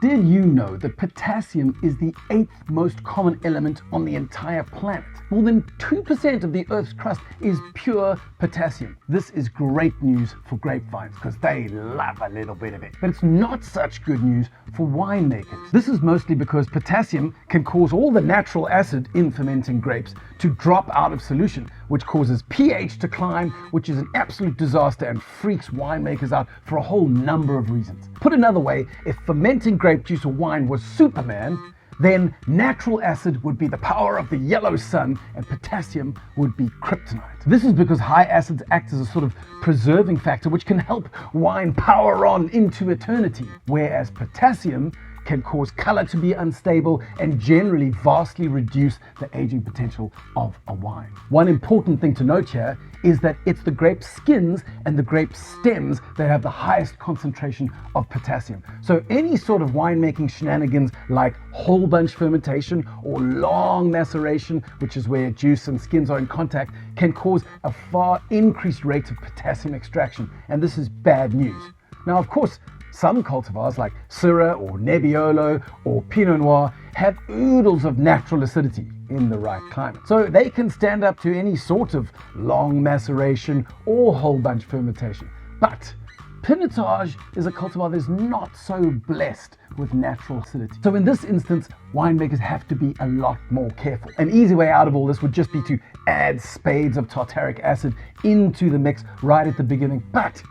Did you know that potassium is the 8th most common element on the entire planet? More than 2% of the Earth's crust is pure potassium. This is great news for grapevines because they love a little bit of it. But it's not such good news for winemakers. This is mostly because potassium can cause all the natural acid in fermenting grapes to drop out of solution, which causes pH to climb, which is an absolute disaster and freaks winemakers out for a whole number of reasons. Put another way, if fermenting grape juice or wine was Superman, then natural acid would be the power of the yellow sun and potassium would be kryptonite. This is because high acids act as a sort of preserving factor which can help wine power on into eternity, whereas potassium can cause color to be unstable and generally vastly reduce the aging potential of a wine. One important thing to note here is that it's the grape skins and the grape stems that have the highest concentration of potassium. So any sort of winemaking shenanigans like whole bunch fermentation or long maceration, which is where juice and skins are in contact, can cause a far increased rate of potassium extraction, and this is bad news. Now, of course, some cultivars like Syrah or Nebbiolo or Pinot Noir have oodles of natural acidity in the right climate. So they can stand up to any sort of long maceration or whole bunch fermentation. But Pinotage is a cultivar that is not so blessed with natural acidity. So in this instance, winemakers have to be a lot more careful. An easy way out of all this would just be to add spades of tartaric acid into the mix right at the beginning. But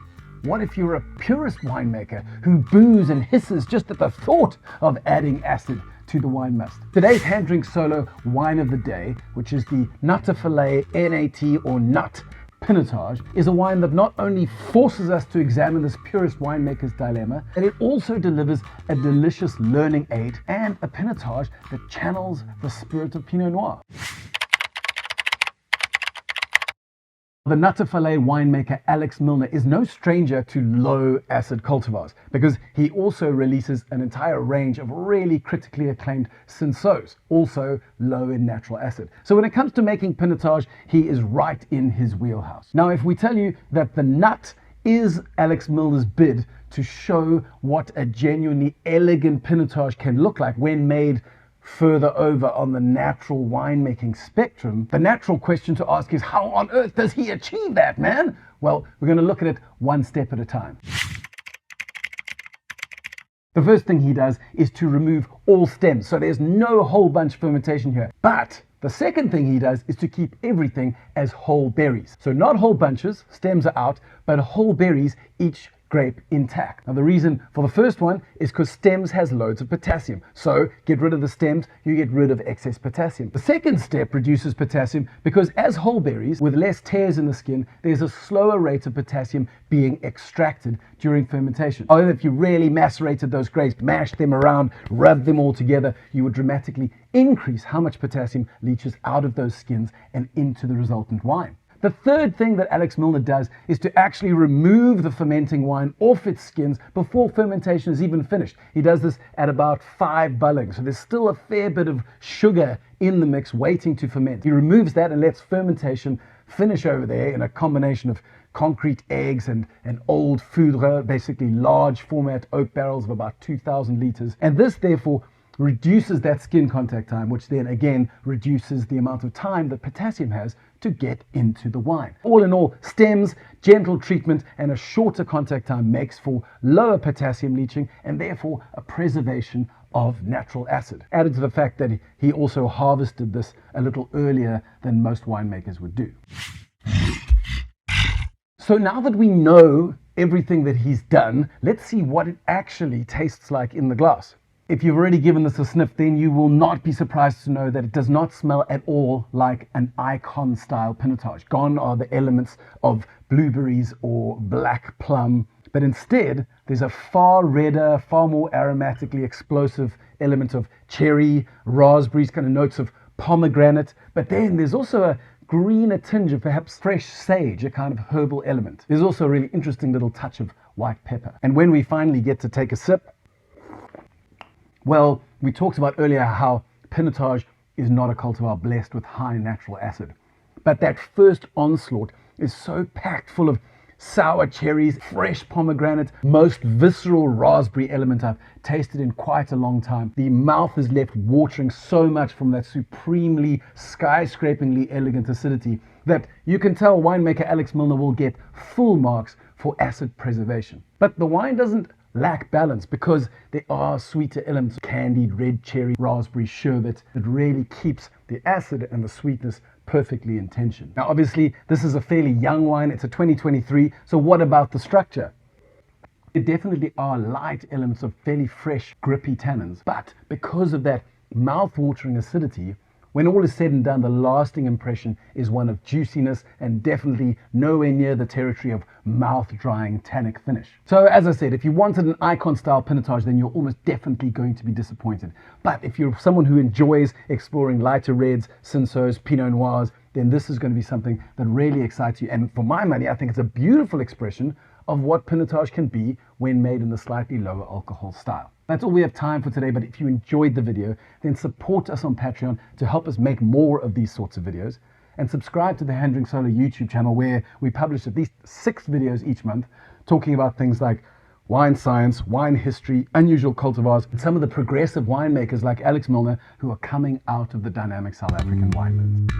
what if you're a purist winemaker who boos and hisses just at the thought of adding acid to the wine must? Today's hand drink solo wine of the day, which is the Natte Valleij NAT or NAT Pinotage, is a wine that not only forces us to examine this purist winemaker's dilemma, but it also delivers a delicious learning aid and a Pinotage that channels the spirit of Pinot Noir. The Natte Valleij winemaker Alex Milner is no stranger to low acid cultivars because he also releases an entire range of really critically acclaimed cinsaults, also low in natural acid. So when it comes to making Pinotage, he is right in his wheelhouse. Now, if we tell you that the nut is Alex Milner's bid to show what a genuinely elegant Pinotage can look like when made further over on the natural winemaking spectrum, the natural question to ask is, how on earth does he achieve that, man? Well, we're going to look at it one step at a time. The first thing he does is to remove all stems, so there's no whole bunch fermentation here. But the second thing he does is to keep everything as whole berries. So not whole bunches, stems are out, but whole berries, each grape intact. Now the reason for the first one is because stems has loads of potassium. So get rid of the stems, you get rid of excess potassium. The second step reduces potassium because as whole berries with less tears in the skin, there's a slower rate of potassium being extracted during fermentation. Or if you really macerated those grapes, mashed them around, rubbed them all together, you would dramatically increase how much potassium leaches out of those skins and into the resultant wine. The third thing that Alex Milner does is to actually remove the fermenting wine off its skins before fermentation is even finished. He does this at about 5 bottlings, so there's still a fair bit of sugar in the mix waiting to ferment. He removes that and lets fermentation finish over there in a combination of concrete eggs and an old foudre, basically large format oak barrels of about 2,000 liters. And this therefore reduces that skin contact time, which then again reduces the amount of time that potassium has to get into the wine. All in all, stems, gentle treatment, and a shorter contact time makes for lower potassium leaching and therefore a preservation of natural acid. Added to the fact that he also harvested this a little earlier than most winemakers would do. So now that we know everything that he's done, let's see what it actually tastes like in the glass. If you've already given this a sniff, then you will not be surprised to know that it does not smell at all like an icon style Pinotage. Gone are the elements of blueberries or black plum, but instead there's a far redder, far more aromatically explosive element of cherry, raspberries, kind of notes of pomegranate, but then there's also a greener tinge of perhaps fresh sage, a kind of herbal element. There's also a really interesting little touch of white pepper. And when we finally get to take a sip, well, we talked about earlier how Pinotage is not a cultivar blessed with high natural acid. But that first onslaught is so packed full of sour cherries, fresh pomegranate, most visceral raspberry element I've tasted in quite a long time. The mouth is left watering so much from that supremely skyscrapingly elegant acidity that you can tell winemaker Alex Milner will get full marks for acid preservation. But the wine doesn't lack balance because there are sweeter elements, candied red cherry, raspberry sherbet, that really keeps the acid and the sweetness perfectly in tension. Now obviously this is a fairly young wine, it's a 2023, so what about the structure? There definitely are light elements of fairly fresh, grippy tannins, but because of that mouth-watering acidity, when all is said and done, the lasting impression is one of juiciness and definitely nowhere near the territory of mouth-drying tannic finish. So as I said, if you wanted an icon-style Pinotage, then you're almost definitely going to be disappointed. But if you're someone who enjoys exploring lighter reds, Cinsauts, Pinot Noirs, then this is going to be something that really excites you. And for my money, I think it's a beautiful expression of what Pinotage can be when made in the slightly lower alcohol style. That's all we have time for today, but if you enjoyed the video, then support us on Patreon to help us make more of these sorts of videos. And subscribe to the Hand Solar YouTube channel, where we publish at least 6 videos each month talking about things like wine science, wine history, unusual cultivars, and some of the progressive winemakers like Alex Milner who are coming out of the dynamic South African wine movement.